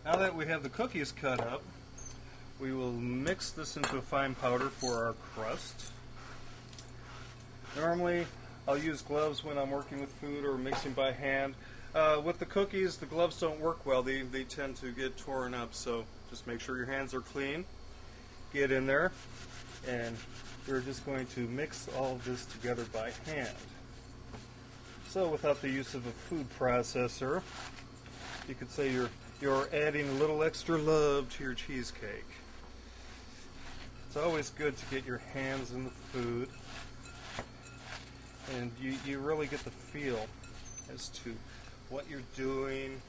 Now that we have the cookies cut up, we will mix this into a fine powder for our crust. Normally, I'll use gloves when I'm working with food or mixing by hand. With the cookies, the gloves don't work well. They tend to get torn up, so just make sure your hands are clean. Get in there, and we're just going to mix all of this together by hand. So without the use of a food processor, you could say you're adding a little extra love to your cheesecake. It's always good to get your hands in the food, and you really get the feel as to what you're doing.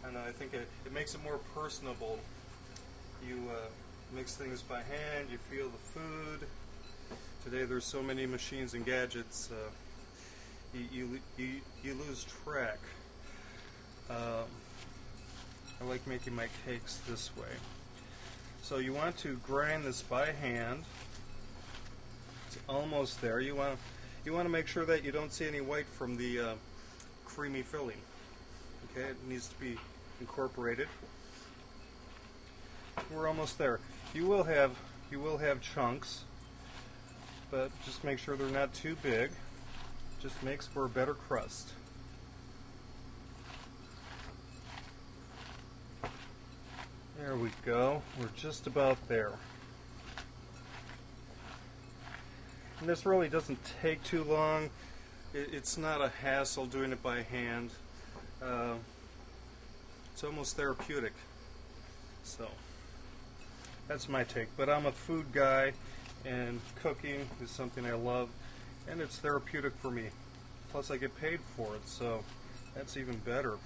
And I think it makes it more personable. You mix things by hand, you feel the food. Today there's so many machines and gadgets, you lose track. I like making my cakes this way. So you want to grind this by hand. It's almost there. You want to make sure that you don't see any white from the creamy filling. Okay, it needs to be incorporated. We're almost there. You will have chunks, but just make sure they're not too big. Just makes for a better crust. There we go. We're just about there. And this really doesn't take too long. It's not a hassle doing it by hand. It's almost therapeutic. So that's my take. But I'm a food guy, and cooking is something I love, and it's therapeutic for me. Plus I get paid for it, so that's even better.